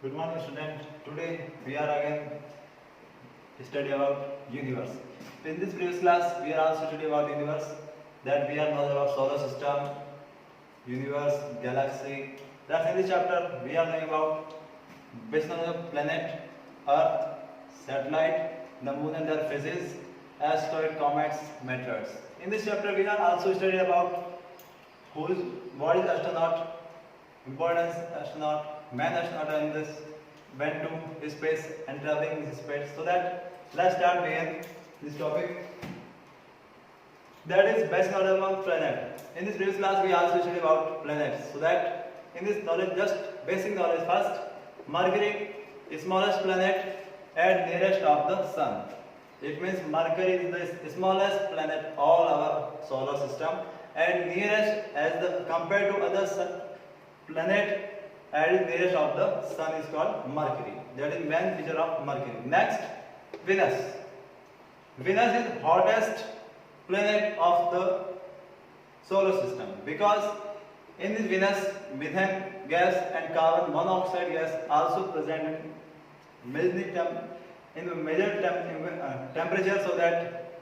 Good morning, student. Today we are again study about universe. In this previous class, we are also study about universe. That we are knowledge about solar system, universe, galaxy. That's in this chapter we are knowing about based on the planet, Earth, satellite, the moon and their phases, asteroid, comets, meteors. In this chapter, we are also studying about what is astronaut, importance astronaut, man astronaut in this went to space and traveling in space. So that let's start begin this topic. That is best knowledge about planet. In this previous class, we also studied about planets. So that in this knowledge, just basic knowledge first. Mercury, smallest planet and nearest of the sun. It means Mercury is the smallest planet all our solar system and nearest as the compared to other planet and nearest of the sun is called Mercury. That is main feature of Mercury. Next, Venus. Venus is hottest planet of the solar system because in this Venus methane gas and carbon monoxide gas also present in the major temperature, so that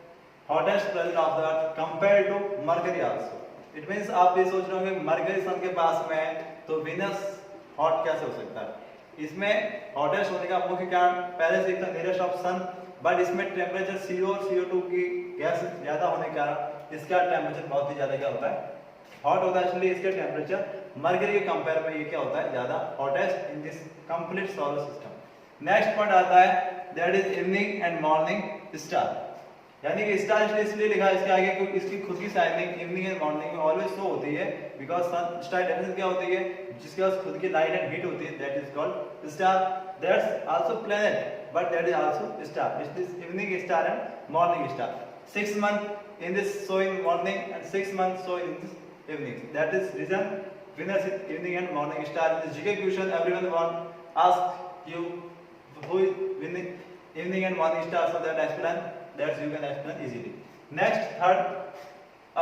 hottest planet of the earth compared to Mercury also. It means आप ये सोच रहे होंगे mercury सन के पास में है तो Venus hot कैसे हो सकता है। इसमें हॉटेस्ट होने का मुख्य कारण पहले से इतना नियरेस्ट ऑफ सन, बट इसमें टेम्परेचर CO और CO2 की गैस ज्यादा होने के कारण इसका टेम्परेचर बहुत ही ज्यादा क्या होता है, हॉट होता है। इसलिए इसका टेम्परेचर मरकरी के कंपेयर में ये क्या होता है, ज्यादा hottest in this complete solar system. Next point आता है that is evening and morning star, यानी कि स्टार इसलिए लिखा है इसके आगे क्योंकि इसकी खुद की शाइनिंग इवनिंग एंड मॉर्निंग में ऑलवेज शो होती है, बिकॉज़ सन स्टार डेफिनेशन क्या होती है, जिसके पास खुद की लाइट एंड हीट होती है, that is called star. That's also planet but that is also star. It is evening star and morning star. 6 months in this show in morning and 6 months show in this evening. That is reason Venus is evening and morning star. In this GK question everyone want ask you who is evening and morning star, so that explain that you can explain easily. Next, third,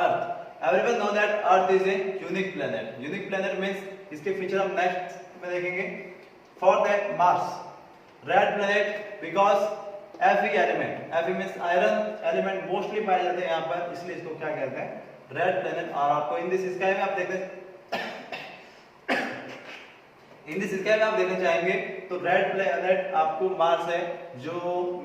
Earth. Everyone know that Earth is a unique planet. Unique planet means इसके feature हम next में देखेंगे। For that Mars, red planet because Fe element, Fe means iron element mostly पाए जाते हैं यहाँ पर, इसलिए इसको क्या कहते हैं, रेड प्लेनेट। और आपको इन दिस स्काई में आप देखते इन दिस स्काई में आप देखना चाहेंगे तो रेड प्लेनेट आपको मार्स है, जो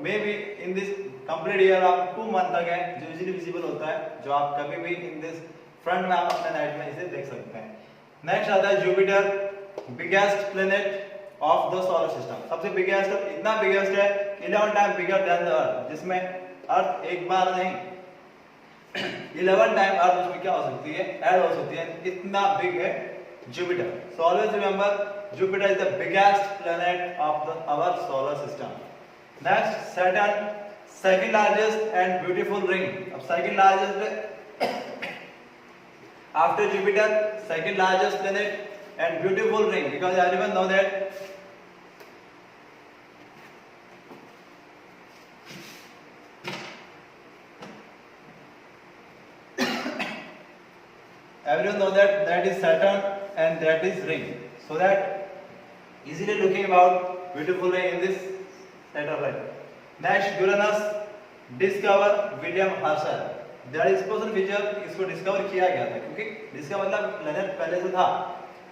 may be in this complete year आप 2 मंथ तक है, जो इजीली विजिबल होता है, जो आप कभी भी इन दिस फ्रंट में आप अपने नाइट में इसे देख सकते हैं। नेक्स्ट आता है Jupiter, biggest planet of the solar system. सबसे बिगेस्ट, इतना बिगेस्ट है 11 time bigger than the earth, जिसमें अर्थ एक बार नहीं 11 टाइम अर्थ उसमें क्या हो सकती है, ऐड हो सकती है, इतना बिग है Jupiter. So always remember Jupiter is the biggest planet of the our solar system. Next, Saturn, second largest and beautiful ring. अब second largest after Jupiter, second largest planet and beautiful ring, because everyone know that that is Saturn and that is ring, so that easily looking about beautiful ring in this Saturn ring. Next, Uranus, discover William Herschel. That is special feature, इसको discover किया गया था, क्योंकि discover मतलब planet पहले से था,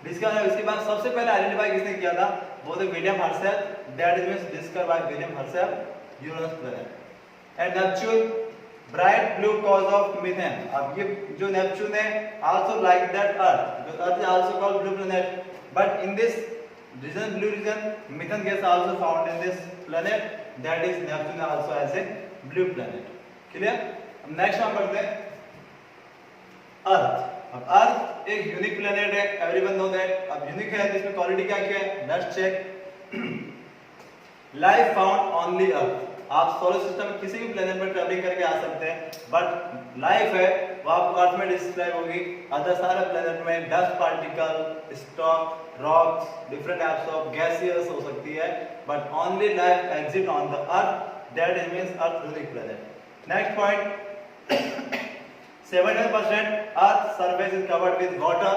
discover उसके बाद सबसे पहले आइडेंटिफाई किसने किया था, वो थे William Herschel. That is means discovered by William Herschel Uranus planet. And Neptune, bright blue cause of methane. अब ये जो नेपच्यून है also like that earth, earth is also called blue planet, but in this region, blue region, methane gas also found in this planet, that is Neptune also as a blue planet. Clear? अब next हम पढ़ते हैं earth. अब earth एक unique planet है, everyone know that. अब unique है तो इसमें क्वालिटी क्या क्या है, let's check. Life found only earth. आप सोलर सिस्टम में किसी भी प्लेनेट पर ट्रैवलिंग करके आ सकते हैं, बट लाइफ है वो आपको अर्थ में डिस्क्राइब होगी। अदर सारे प्लेनेट में dust particle, stock, rocks, different types of gaseous हो सकती है, but only life exist on the earth, that is means earth unique planet. Next point, 70% Earth surface is covered with water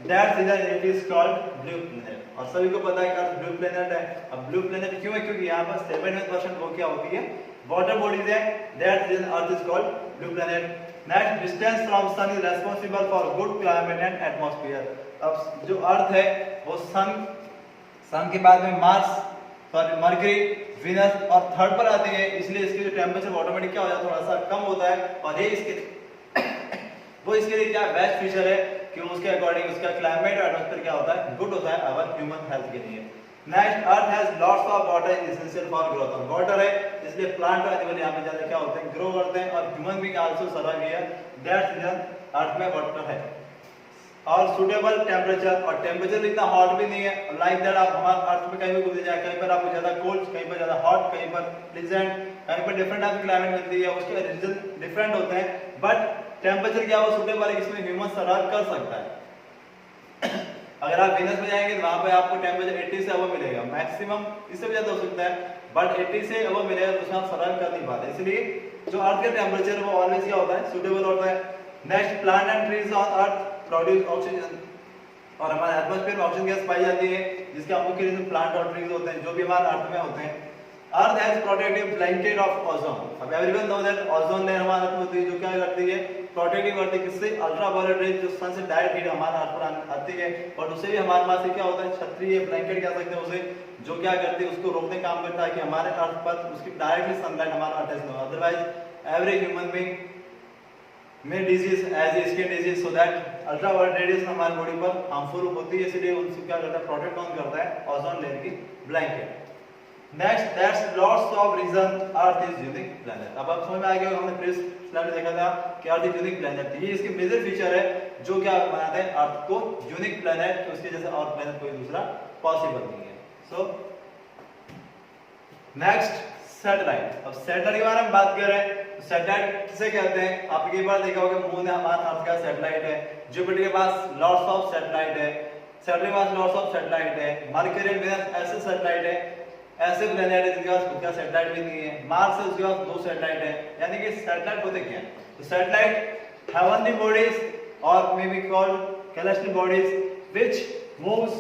that reason it is called blue planet. और सभी को पता है कि अर्थ blue planet है। अब ब्लू प्लैनेट क्यों है? क्योंकि यहाँ पर 70% वो क्या होती है, वाटर बॉडीज है। That reason earth is called blue planet. Next, distance from sun is responsible for good climate and atmosphere. अब जो अर्थ है वो सन के बाद में मार्स, सॉरी मरकरी, वीनस और थर्ड पर आती है, इसलिए इसकी जो टेम्परेचर ऑटोमेटिक क्या हो जाता है, थोड़ा सा कम होता है। और ये इसके वो इसके लिए क्या बेस्ट फीचर है कि उसके अकॉर्डिंग उसका क्लाइमेट और एटमॉस्फेयर क्या होता है, गुड होता है अवर ह्यूमन हेल्थ के लिए। Next, earth has lots of water essential for growth. और वाटर है इसलिए प्लांट और एनिमल यहाँ पे ज्यादा क्या होते हैं, ग्रो करते हैं। और human being also survive here, that's reason earth में वाटर है। और सुटेबल टेम्परेचर, और टेम्परेचर इतना हॉट भी नहीं है, लाइक दैट आप हमारे अर्थ में कहीं भी घूमने जाए, कहीं पर आपको ज्यादा कोल्ड, कहीं पर ज्यादा हॉट, कहीं पर प्लीजेंट, कहीं पर डिफरेंट टाइप की क्लाइमेट मिलती है, उसके रीजन डिफरेंट होते हैं। बट टेम्परेचर क्या वो सुटेबल है, इसमें ह्यूमन सर्वाइव कर सकता है। अगर आप वीनस में जाएंगे तो वहां पे आपको टेम्परेचर 80 से अबव मिलेगा, मैक्सिमम इससे भी ज्यादा हो सकता है, बट 80 से अबव मिलेगा तो उसमें आप सर्वाइव कर नहीं पाते। इसलिए जो अर्थ का टेम्परेचर वो ऑलवेज क्या होता है, सुटेबल होता है। Next, plant and trees on earth produce oxygen. और हमारे एटमॉस्फेयर में ऑक्सीजन गैस पाई जाती है, जिसका मुख्य रीजन प्लांट और ट्रीज होते हैं, जो भी हमारे अर्थ में होते हैं। Earth has protective blanket of ozone. अब everyone know that ozone layer हमारे अर्थ में होती है, जो क्या करती है, प्रोटेक्टिव करती है किससे, अल्ट्रावायलेट रेज, जो सन से डायरेक्ट हीट हमारे अर्थ पर आती है, और उससे भी हमारे पास क्या होता है, छतरी है, ब्लैंकेट कह सकते हैं उसे, जो क्या करती है, उसको रोकने का काम करता है कि हमारे अर्थ पर उसकी डायरेक्टली सनलाइट हमारे अर्थ में, अदरवाइज एवरी ह्यूमन बीइंग में disease as a skin disease, so that ultraviolet radiation हमारी बॉडी पर हार्मफुल होती है, इसलिए उनसे क्या करता है, प्रोटेक्ट कौन करता है, ओजोन लेयर की blanket. Next, that's lots of reason earth is unique planet. अब आप समझ में आ गया, हमने प्रीवियस स्लाइड में देखा था कि अर्थ इज यूनिक प्लैनेट। ये इसके मेजर फीचर है जो क्या बनाते हैं अर्थ को यूनिक प्लैनेट, कि उसके जैसे और प्लैनेट कोई दूसरा पॉसिबल नहीं है। So next, satellite. अब सैटेलाइट के बारे में बात कर रहे हैं, सैटेलाइट किसे कहते हैं? आपने एक बार देखा होगा मून हमारा अर्थ का सैटेलाइट है, जुपिटर के पास लॉट्स ऑफ सैटेलाइट है, सैटर्न के पास लॉट्स ऑफ सैटेलाइट है, मरकरी और वीनस ऐसे सैटेलाइट है, ऐसे प्लैनेट है जिनके पास खुद का सैटेलाइट भी नहीं है, मार्स है उसके पास 2 सैटेलाइट है। यानी कि सैटेलाइट होते क्या हैं? तो सैटेलाइट हेवनली बॉडीज और may be called celestial bodies which moves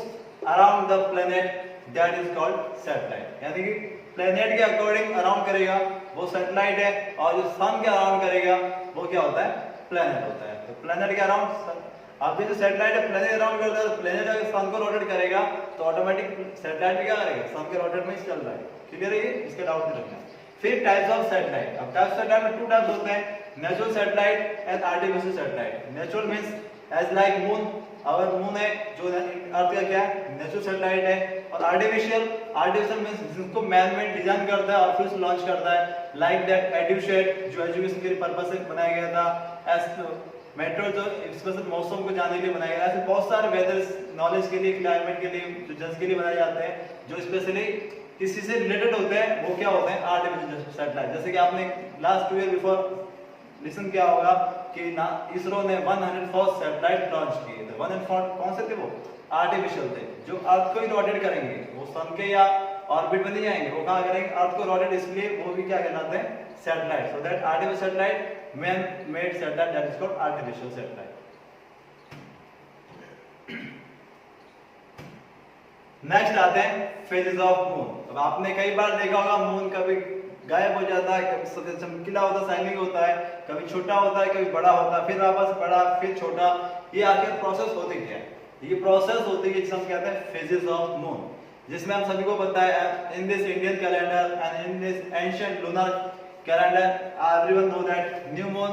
around the planet, that is called satellite। यानी कि प्लेनेट के अकॉर्डिंग अराउंड करेगा वो सैटेलाइट है, और जो सन के अराउंड करेगा वो क्या होता है, प्लेनेट होता है। तो प्लेनेट के अराउंड, अब जो सैटेलाइट है प्लेनेट अराउंड करता है, तो प्लेनेट अगर सन को रोटेट करेगा तो ऑटोमेटिक सैटेलाइट भी क्या करेगा, सन के रोटेट में ही चल रहा है। क्लियर है ये, इसके डाउट नहीं रखना। फिर टाइप्स ऑफ सैटेलाइट। अब टाइप्स ऑफ सैटेलाइट में 2 टाइप्स होते हैं, natural satellite and artificial satellite. Natural means as like moon, our moon है जो अर्थ का क्या है, नेचुरल सैटेलाइट है। और आर्टिफिशियल मींस जिसको मैन मेड डिजाइन करता है और फिर से लॉन्च करता है, लाइक दैट एड्यूसेट जो एजुकेशन के पर्पस से बनाया गया था, एस्ट्रो मेट्रो जो स्पेशल मौसम को जानने के लिए बनाया गया। ऐसे बहुत सारे वेदर नॉलेज के लिए, क्लाइमेट के लिए, जो जज के लिए बनाए जाते हैं, जो स्पेशली किसी से रिलेटेड होते हैं, वो क्या होते हैं, आर्टिफिशियल सैटेलाइट। जैसे कि आपने लास्ट 2 ईयर बिफोर लिसन किया होगा कि ना इसरो ने 104 सैटेलाइट लॉन्च किए थे। 104 कौन से थे? वो आर्टिफिशियल थे, जो अर्थ को ही रोटेट करेंगे, वो सन के या ऑर्बिट में नहीं जाएंगे, वो कहां करेंगे, अर्थ को रोटेट, इसलिए वो भी क्या कहलाते हैं, satellite. So that artificial satellite, man made satellite, that is called artificial satellite. Next आते हैं फेजेस ऑफ मून। अब आपने कई बार देखा होगा मून कभी गायब हो जाता है, कभी सफेद चमकीला होता है, शाइनिंग होता है, कभी छोटा होता है, कभी बड़ा होता है, फिर वापस बड़ा, फिर छोटा। ये आखिर प्रोसेस होती क्या है? ये प्रोसेस होती है जिसे हम कहते हैं फेजेस ऑफ मून, जिसमें हम सभी को पता है in this Indian calendar and in this ancient lunar calendar everyone know that new moon,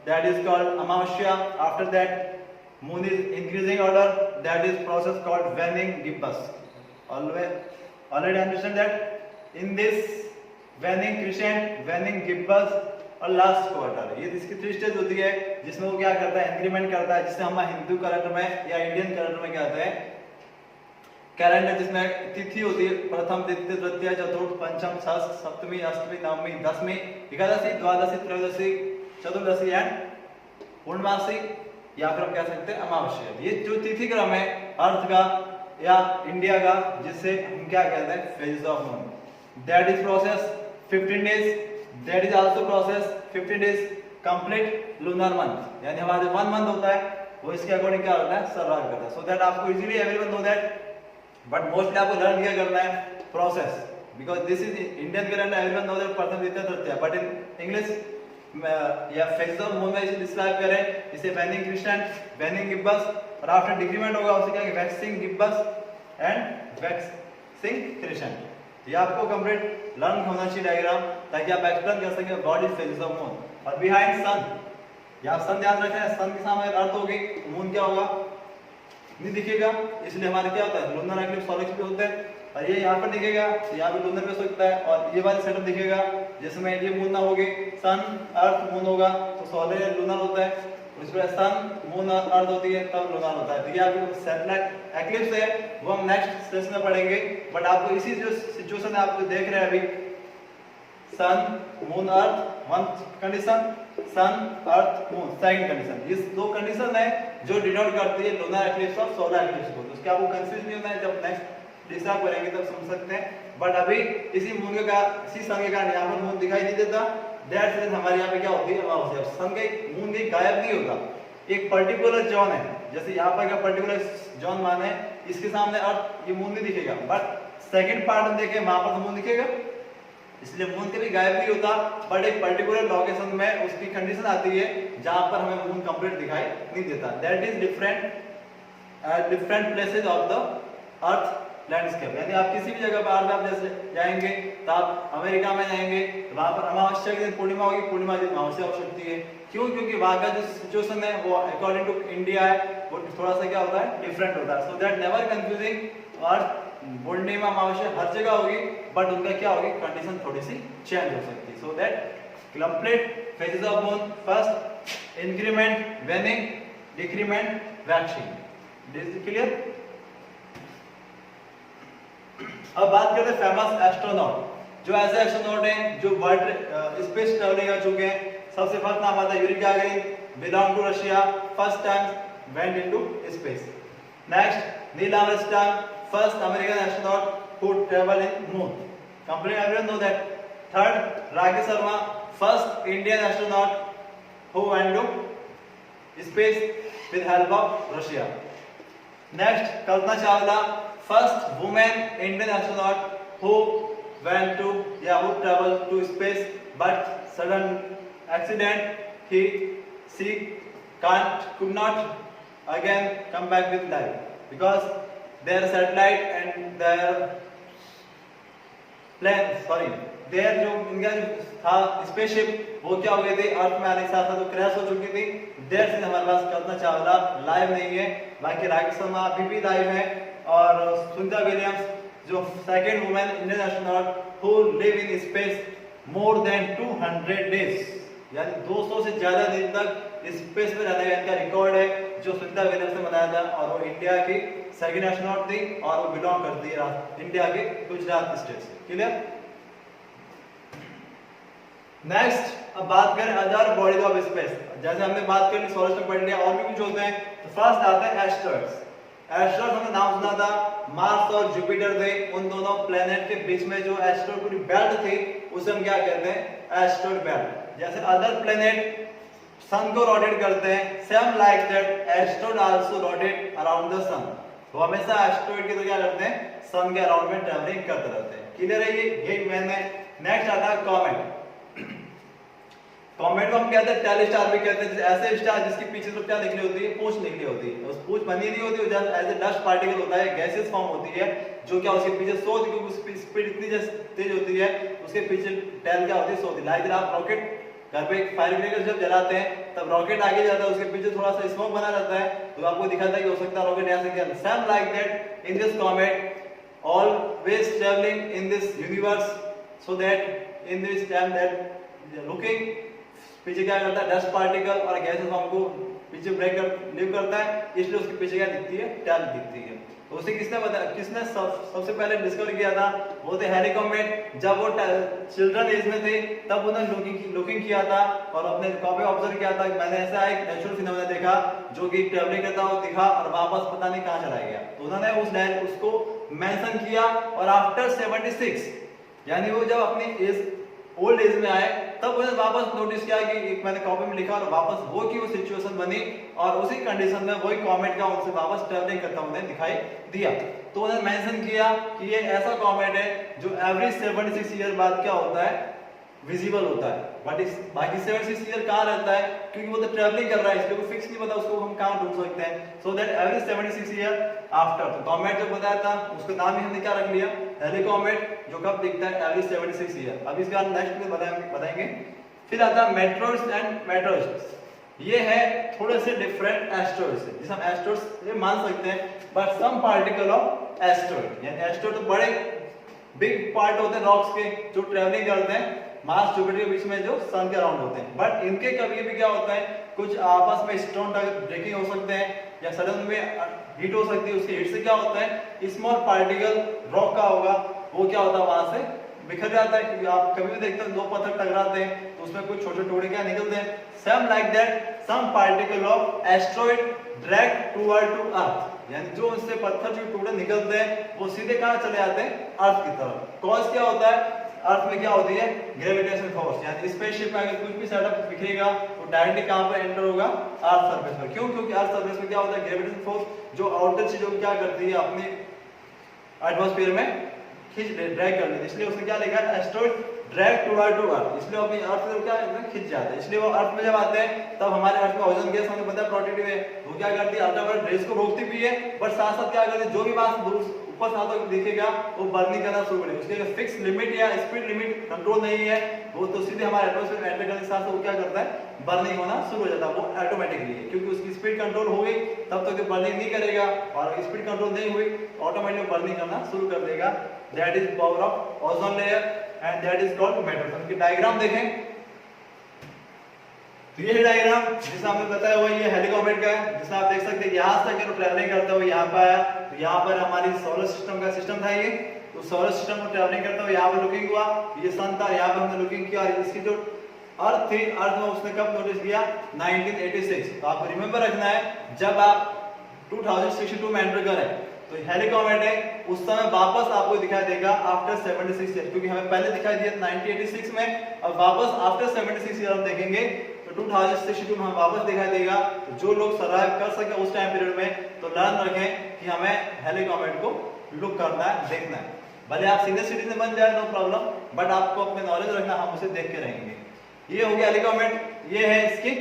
that is called amavasya. After that moon is increasing order, that is process called waning gibbous. Already understand that in this waning crescent, waning gibbous और last quarter, ये इसकी 3 stage होती है, जिसमें वो क्या करता है, इंक्रीमेंट करता है, जिससे हम हिंदू कैलेंडर में या इंडियन कैलेंडर में कहते हैं कैलेंडर, जिसमें तिथि होती है प्रथम, द्वितीय, तृतीय, चतुर्थ, पंचम, षष्ठ, सप्तमी, अष्टमी, नवमी, दसवीं, एकादशी, द्वादशी, त्रयोदशी, चतुर्दशी एंड पूर्णमासी, या फिर हम कह सकते हैं अमावस्या। ये जो तिथि क्रम है अर्थ का या इंडिया का, जिससे हम क्या कहते हैं, phases of moon. That is process 15 days, that is also process 15 days complete lunar month. यानी हमारे 1 मंथ होता है वो इसके अकॉर्डिंग क्या होता है, सर्वाइव करता है। सो दैट आपको easily everyone know that, but mostly आपको लर्न क्या करना है, process, because this is Indian calendar, everyone know that person इतना तथ्य, बट इन इंग्लिश या फेजेस ऑफ मून में इसे डिस्क्राइब करें, इसे वेनिंग क्रिस्टेंट, वेनिंग गिब्बस, और आफ्टर डिक्रीमेंट होगा उसे क्या, वैक्सिंग गिब्बस एंड वैक्सिंग क्रिस्टेंट। ये आपको कंप्लीट लर्न होना चाहिए डायग्राम, ताकि आप एक्सप्लेन कर सकें God is phases of moon. और बिहाइंड सन, यहाँ सन ध्यान रखें, सन के सामने अर्थ होगी, मून क्या होगा, नहीं दिखेगा, इसलिए हमारे क्या होता है, लूनर एक्लिप्स सोलर एक्लिप्स होते हैं। और ये यहाँ पर दिखेगा, यहाँ पे लूनर में सकता है, और ये वाला सेटअप दिखेगा जिसमें ये मून ना होगी, सन अर्थ मून होगा तो सोलर लूनर होता है, उसमें सन मून अर्थ होती है तब लूनर होता है। तो ये आपको सैटेलाइट एक्लिप्स है, वो हम नेक्स्ट सेशन में पढ़ेंगे, बट आपको इसी जो सिचुएशन है आप जो देख रहे हैं अभी, sun moon earth one condition, sun earth moon second condition, ये दो कंडीशन है जो डिनोट करती है लूनर एक्लिप्स और सोलर एक्लिप्स को। तो उसके आपको कंफ्यूज नहीं होना है, जब नेक्स्ट डिस्कस करेंगे तब समझ सकते हैं। बट अभी इसी मून के इसी सन के कारण यहाँ पर मून दिखाई नहीं देता, दैट्स मीन हमारे यहाँ पे क्या होती है, अमावस्या। सन के मून के गायब नहीं होता, एक पर्टिकुलर जोन है, जैसे यहाँ पर का पर्टिकुलर जोन माने इसके सामने अर्थ ये मून नहीं दिखेगा, बट सेकंड पार्ट में देखें वहां पर मून दिखेगा, इसलिए मून कभी गायब नहीं होता, बट एक पर्टिकुलर लोकेशन में उसकी कंडीशन आती है जहां पर हमें मून कंप्लीट दिखाई नहीं देता। That is different places of the earth landscape, यानी आप किसी भी जगह पर अर्थ आप जैसे जाएंगे तो आप अमेरिका में जाएंगे, वहां पर अमावस्या के दिन पूर्णिमा होगी, पूर्णिमा के दिन अमावस्या हो सकती है। क्यों? क्योंकि वहां का जो सिचुएशन है वो अकॉर्डिंग टू इंडिया है, वो थोड़ा सा क्या होता है, डिफरेंट होता है। सो दैट नेवर कंफ्यूजिंग, अर्थ पूर्णिमा अमावस्या हर जगह होगी, बट उनका क्या होगी, कंडीशन थोड़ी सी चेंज हो सकती है। So that complete phases of moon, first increment, वेनिंग, decrement, waxing. This is clear. अब बात करते हैं फेमस एस्ट्रोनॉट, जो ऐसे एस्ट्रोनॉट हैं जो वर्ल्ड स्पेस ट्रैवलिंग कर चुके हैं। सबसे फर्स्ट नाम आता है Yuri Gagarin, belong to Russia, first time went into space. Next Neil Armstrong, first American astronaut who travel in moon, complete everyone know that. Third Rakesh Sharma, first Indian astronaut who went to space with help of Russia. Next Kalpana Chawla, first woman Indian astronaut who went to who traveled to space, but sudden accident she could not again come back with life because their satellite and their their जो इनका जो था spaceship वो क्या हो गई थी, अर्थ में आने के साथ तो क्रैश हो चुकी थी। देर से हमारे पास कल्पना चावला लाइव नहीं है, बाकी राकेश शर्मा अभी भी लाइव है, और सुनीता विलियम्स जो second women Indian astronaut who live in space more than 200 days, यानी 200 से ज्यादा दिन तक स्पेस में रहने का इनका रिकॉर्ड है, जो सुनीता विलियम्स ने बनाया था। और वो इंडिया की सेकंड एस्ट्रोनॉट थी और वो बिलोंग करती है इंडिया के गुजरात स्टेट से। क्लियर। नेक्स्ट अब बात करें अदर बॉडीज ऑफ स्पेस, जैसे हमने बात करी सोलर सिस्टम पढ़ लिया, और भी कुछ होते हैं। तो फर्स्ट आता है एस्ट्रॉइड्स। एस्ट्रॉइड हमने नाम सुना था, मार्स और जुपिटर थे, उन दोनों प्लेनेट के बीच में जो एस्ट्रॉइड पूरी बेल्ट थी उसे हम क्या कहते हैं, एस्ट्रॉइड बेल्ट। जैसे अदर प्लेनेट सन को रोटेट करते हैं, same like that asteroid also rotate around the sun. तो हमेशा एस्ट्रॉइड के तो क्या करते हैं, सन के अराउंड में ट्रैवलिंग करते रहते हैं। क्लियर है ये मेन है। नेक्स्ट आता है कॉमेट। कॉमेट को हम कहते हैं टेल स्टार भी कहते हैं, ऐसे स्टार जिसके पीछे तो क्या निकली होती है, पूंछ निकली होती है। उस पूंछ बनी नहीं होती, just as a dust particle होता है, गैसेस फॉर्म होती है, जो क्या उसके पीछे सोच, क्योंकि उसकी स्पीड इतनी तेज होती है, उसके पीछे टेल क्या होती है, सोच। लाइक आप रॉकेट घर पे फायर ब्रेकर जब जलाते हैं तब रॉकेट आगे जाता है, उसके पीछे थोड़ा सा स्मोक बना रहता है, तो आपको दिखाता है कि हो सकता है रॉकेट यहाँ से क्या। Same like that in this comet always travelling in this universe, so that in this time that looking पीछे क्या करता है, डस्ट पार्टिकल और गैसेस फॉर्म को पीछे ब्रेक कर लीव करता है, इसलिए उसके पीछे क्या दिखती है, टेल दिखती है। तो उसे किसने सबसे पहले डिस्कवर किया था, वो थे हैरी कॉमेट। जब वो चिल्ड्रन एज में थे तब उन्होंने लुकिंग किया था और अपने कॉपी ऑब्जर्व किया था। मैंने ऐसा एक नेचुरल फिनोमेना देखा जो कि ट्रैवलिंग करता हुआ दिखा और वापस पता नहीं कहां चला गया, तो उन्होंने उसको मेंशन किया। और आफ्टर 76 यानी वो जब अपनी एज ओल्ड एज में आए, तब उन्हें वापस नोटिस किया कि एक मैंने कॉपी में लिखा और वापस वो की वो सिचुएशन बनी और उसी कंडीशन में वही कॉमेट का उनसे वापस ट्रैवलिंग करता उन्हें दिखाई दिया। तो उन्होंने मेंशन किया कि ये ऐसा कॉमेट है जो एवरी 76 ईयर बाद क्या होता है, विजिबल होता है। बट इस बाकी 76 ईयर कहाँ रहता है, क्योंकि वो तो ट्रैवलिंग कर रहा है इसलिए कोई फिक्स नहीं पता उसको हम कहाँ ढूंढ सकते हैं। So that every 76 year after, तो कॉमेट जो बताया था उसका नाम ही हमने क्या रख लिया, हेली कॉमेट, जो कब दिखता है एवरी 76 ईयर। अब इसके बाद नेक्स्ट में बताएंगे। फिर आता है मेट्रोइड्स एंड मेटोइड्स। ये है थोड़े से डिफरेंट एस्ट्रॉइड्स, जिसे हम एस्ट्रॉइड्स ये मान सकते हैं, but some particle of asteroid, यानी एस्ट्रॉइड तो बड़े बिग पार्ट होते हैं रॉक्स के जो ट्रैवलिंग करते हैं मार्स जुपिटर के बीच में जो सन के अराउंड होते हैं। बट इनके कभी भी क्या होता है, कुछ आपस में स्टोन ब्रेकिंग हो सकते हैं या सडन में हीट हो सकती है, उसकी हीट से क्या होता है स्मॉल पार्टिकल रॉक का होगा वो क्या होता है वहां से बिखर जाता है। क्योंकि आप कभी भी देखते हैं दो पत्थर टकराते हैं तो उसमें कुछ छोटे टुकड़े क्या निकलते हैं। Same like that some particle of asteroid drag toward to earth, यानी जो उससे पत्थर जो टुकड़े निकलते हैं वो सीधे कहां चले जाते हैं, अर्थ की तरफ। कॉज क्या होता है, अर्थ में क्या होती है ग्रेविटेशन फोर्स, यानी स्पेसशिप में अगर कुछ भी सेटअप बिखरेगा तो डायरेक्टली कहां पर एंटर होगा, अर्थ सरफेस पर। क्यों, क्योंकि अर्थ सरफेस में क्या होता है ग्रेविटेशन फोर्स जो आउटर चीजों को क्या करती है अपने एटमॉस्फेयर में खींच ड्रैग कर लेती है। इसलिए उसने क्या लिखा है asteroid drag toward to earth, इसलिए अपनी अर्थ से क्या खींच जाते हैं। इसलिए वो अर्थ में जब आते हैं तब हमारे अर्थ में ओजोन गैस हमें पता है प्रोटेक्टिव है, वो क्या करती है अल्ट्रावायलेट रेज को रोकती भी है, बट साथ साथ क्या करती है जो भी बात ऊपर से आता दिखेगा वो बर्निंग करना शुरू करेगा। उसके फिक्स लिमिट या स्पीड लिमिट कंट्रोल नहीं है, वो तो सीधे हमारे एटमॉस्फेयर में एंटर करने के साथ वो क्या करता है बर्निंग होना शुरू हो जाता है, वो ऑटोमेटिकली है। क्योंकि उसकी स्पीड कंट्रोल हो गई तब तक तो बर्निंग नहीं करेगा, और स्पीड कंट्रोल नहीं हुई ऑटोमेटिकली बर्निंग करना शुरू कर देगा। That is power of ozone layer and that is called metal. उनकी डायग्राम देखें तो ये डायग्राम जिसे हमने बताया हुआ ये हेलिकॉप्टर का है, जिसमें आप देख सकते हैं यहाँ से जो ट्रैवलिंग करता हुआ यहाँ पे आया, तो यहाँ पर हमारी सोलर सिस्टम का सिस्टम था ये, तो सोलर सिस्टम को ट्रैवलिंग करता हुआ यहाँ पे लुकिंग हुआ, ये सन था, यहाँ पे हमने लुकिंग किया। इसकी जो अर्थ थी, अर्थ में उसने कब नोटिस किया 1986। तो आपको रिमेंबर रखना है जब आप 2062 में एंटर करें तो हेलिकॉप्टर है उस समय वापस आपको दिखाई देगा आफ्टर 76 ईयर, क्योंकि हमें पहले दिखाई दिया 1986 में, और वापस आफ्टर 76 ईयर हम देखेंगे तो 2062 में हम वापस दिखाई देगा। तो जो लोग सर्वाइव कर सके उस टाइम पीरियड में तो लर्न रखें कि हमें हेलिकॉप्टर को लुक करना है, देखना है। भले आप सीनियर सिटीजन बन जाए नो प्रॉब्लम, बट आपको अपने नॉलेज रखना, हम उसे देख के रहेंगे। ये हो गया हेलिकॉप्टर, ये है इसकी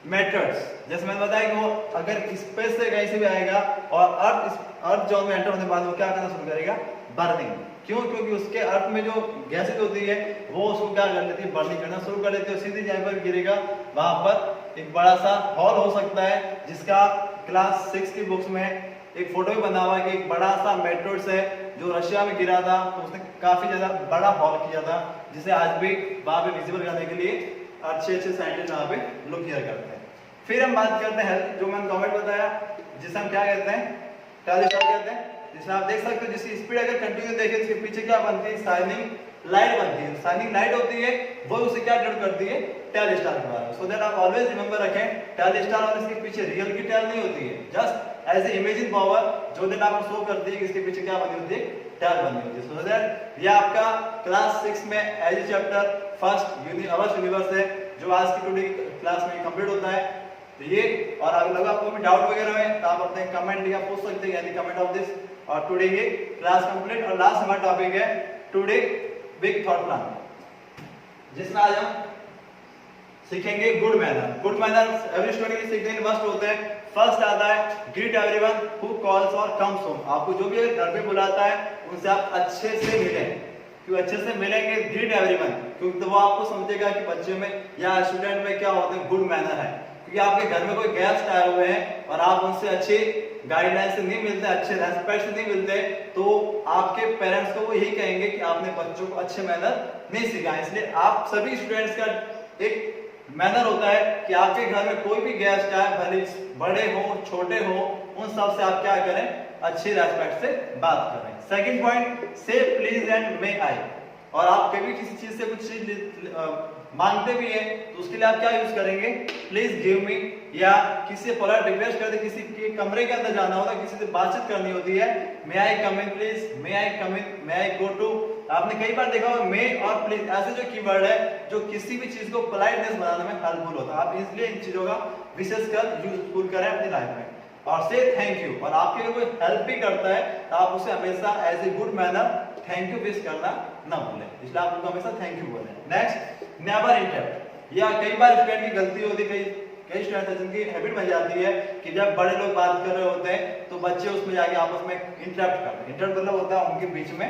मेथड्स। जैसे मैंने बताया कि वो अगर स्पेस से कहीं से भी आएगा और अर्थ जोन में एंटर होने के बाद वो क्या करना शुरू करेगा बर्निंग। क्यों, क्योंकि उसके अर्थ में जो गैसेज होती है वो उसको क्या कर लेती है बर्निंग करना शुरू कर देती है, सीधे जहाँ पर गिरेगा वहां पर एक बड़ा सा हॉल हो सकता है, जिसका क्लास 6 की बुक्स में एक फोटो भी बना हुआ है कि एक बड़ा सा मेट्रोइड्स है जो रशिया में गिरा था, तो उसने काफी ज्यादा बड़ा हॉल किया था, जिसे आज भी वहां पे विजिबल करने के लिए अच्छे साइंटिस्ट वहां पे लुक किया करते हैं। फिर हम बात करते हैं जो मैंने कमेंट बताया, जिसे हम क्या कहते हैं टेलीस्कोप कहते हैं, जिसमें आप देख सकते हो जिसकी स्पीड अगर कंटिन्यू देखें इसके पीछे क्या बनती है शाइनिंग लाइट बनती है। शाइनिंग लाइट होती है वो उसे क्या डिनोट करती है टेलस्टार के बारे में। सो दैट आप ऑलवेज रिमेंबर रखें टेलस्टार और इसके पीछे रियल की टेल नहीं होती है, just as a imagine power जो दैट आपको शो करती है कि इसके पीछे क्या बनी होती है टेल बनी होती है। सो दैट ये आपका क्लास 6 में as a chapter first ours universe है जो आज की टुडे क्लास में कंप्लीट होता है। तो ये और अगर आपको भी डाउट वगैरह है तो आप अपने कमेंट या पूछ सकते हैं यानी कमेंट ऑफ दिस। और टुडे ये क्लास कंप्लीट और लास्ट हमारा टॉपिक है टुडे बिग थॉट प्लान, जिसमें आज हम सीखेंगे good manner. Good manner every student के सीखने के मस्ट होते हैं। फर्स्ट आता है ग्रीट एवरीवन हु कॉल्स और कम्स होम। आपको जो भी घर पे बुलाता है उनसे आप अच्छे से मिलें, क्यों अच्छे से मिलेंगे ग्रीट एवरीवन, क्योंकि तो वो आपको समझेगा कि बच्चे में या स्टूडेंट में क्या होते हैं गुड मैनर है। क्योंकि आपके घर में कोई गेस्ट आए हुए हैं और आप उनसे अच्छे गाइडलाइन से नहीं मिलते, अच्छे रेस्पेक्ट से नहीं मिलते, तो आपके पेरेंट्स को वो यही कहेंगे कि आपने बच्चों को अच्छे मैनर नहीं सिखाए। इसलिए आप सभी स्टूडेंट्स का एक मैनर होता है कि आपके घर में कोई भी गेस्ट आए, भले बड़े हो छोटे हो, उन सब से आप क्या करें अच्छी रेस्पेक्ट से बात करें। सेकंड पॉइंट से प्लीज एंड मे आई। और आप कभी किसी चीज से कुछ चीज मांगते भी हैं तो उसके लिए आप क्या यूज करेंगे प्लीज गिव मी, या किसी से पोलाइट रिक्वेस्ट करते किसी के कमरे के अंदर जाना होता है, किसी से बातचीत करनी होती है मे आई कम in please, may I come in, may I go to, आपने कई बार देखा होगा मे और प्लीज ऐसे जो कीवर्ड है जो किसी भी चीज को पोलाइटनेस बनाने में हेल्पफुल होता है। आप इसलिए इन चीजों का विशेषकर यूजफुल करें अपनी लाइफ में। और से थैंक यू, और आपके लिए कोई हेल्प भी करता है तो आप उसे हमेशा as a good manner thank you wish करना ना भूलें, इसलिए आप उनको हमेशा थैंक यू बोलें। Next, never interrupt. या कई बार स्टूडेंट की गलती होती है, कई स्टूडेंट है जिनकी हैबिट बन जाती है कि जब बड़े लोग बात कर रहे होते हैं तो बच्चे उसमें जाके आपस में इंटरप्ट करते हैं। इंटरप्ट मतलब होता है उनके बीच में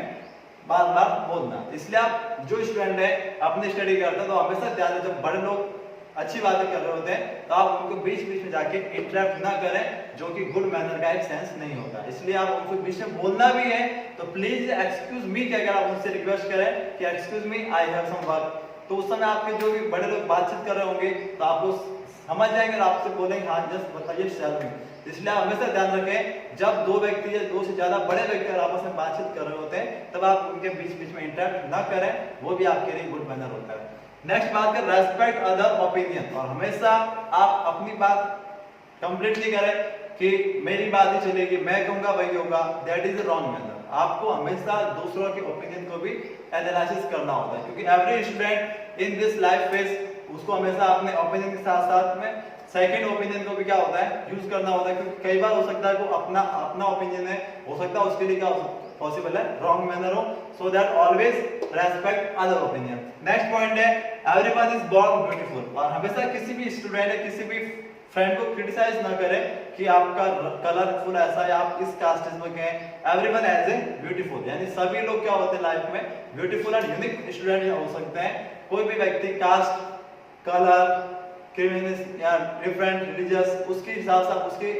बार बार बोलना। इसलिए आप जो स्टूडेंट है अपनी स्टडी करते हैं तो हमेशा ध्यान दें, जब बड़े लोग अच्छी बातें कर रहे होते हैं तो आप उनको बीच बीच में जाके इंटरप्ट ना करें, जो कि गुड मैनर का एक सेंस नहीं होता। इसलिए आप उनको बीच में बोलना भी है तो प्लीज एक्सक्यूज मी कहकर आप उनसे रिक्वेस्ट करें कि excuse me I have some work. तो उस समय आपके जो भी बड़े लोग बातचीत कर रहे होंगे तो आप उस समझ जाएंगे और आपसे बोलेंगे हाँ जस्ट बताइए सेल्फ में। इसलिए आप हमेशा ध्यान रखें, जब दो व्यक्ति या दो से ज्यादा बड़े व्यक्ति आपस में बातचीत कर रहे होते हैं तब आप उनके बीच बीच में इंटरप्ट ना करें, वो भी आपके लिए गुड मैनर होता है। नेक्स्ट बात कर रेस्पेक्ट अदर ओपिनियन। और हमेशा आप अपनी बात कंप्लीट नहीं करें कि मेरी बात ही चलेगी, मैं कहूंगा वही होगा, दैट इज रॉन्ग मैनर। आपको हमेशा दूसरों के ओपिनियन को भी एनालिसिस करना होता है, क्योंकि every student in this life phase उसको हमेशा अपने ओपिनियन के साथ साथ में सेकंड ओपिनियन को भी क्या होता है यूज करना होता है, क्योंकि कई बार हो सकता है वो अपना ओपिनियन है, हो सकता है उसके लिए क्या पॉसिबल है रॉन्ग मैनर हो। So that always respect other opinion. Next point है एवरीवन इज बोर्न ब्यूटीफुल। और हमेशा किसी भी स्टूडेंट है किसी भी फ्रेंड को क्रिटिसाइज ना करें कि आपका कलरफुल ऐसा है, आप इस कास्टिज्म के हैं। एवरीवन एज ए ब्यूटीफुल, यानी सभी लोग क्या होते हैं लाइफ में ब्यूटीफुल एंड यूनिक स्टूडेंट हो सकते हैं। कोई भी व्यक्ति कास्ट, कलर, क्रिमिनल या डिफरेंट रिलीजियस उसके हिसाब से उसके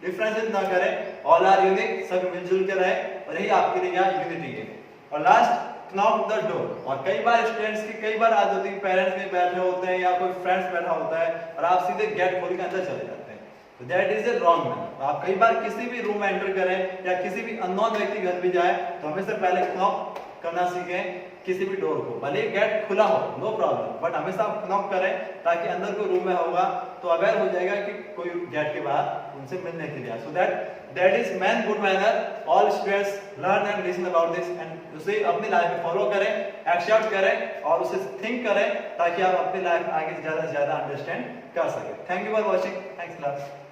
डिफरेंसेस ना करें, ऑल आर यूनिक, सब मिलजुल के रहे, और यही आपके लिए यहाँ यूनिटी है। और लास्ट, नॉक द डोर। और कई बार स्टूडेंट्स की कई बार आदत होती है, पेरेंट्स भी बैठे होते हैं या कोई फ्रेंड्स बैठा होता है और आप सीधे गेट खोल के अंदर चले जाते हैं, तो that is a wrong manner. तो आप कई बार किसी भी रूम में एंटर करें या किसी भी अननोन व्यक्ति घर भी जाए तो हमेशा पहले नॉक करना सीखें किसी भी डोर को, भले गेट खुला हो नो प्रॉब्लम, बट हमेशा नॉक करें ताकि अंदर कोई रूम में होगा तो अवेयर हो जाएगा कि कोई गेट के बाहर उनसे मिलने के लिए। So that is man good manner. All students learn and listen about this and उसे अपनी लाइफ में फॉलो करें, एक्सेप्ट करें और उसे थिंक करें ताकि आप अपनी लाइफ में आगे ज्यादा से ज्यादा अंडरस्टैंड कर सकें। Thank you for watching, thanks lot.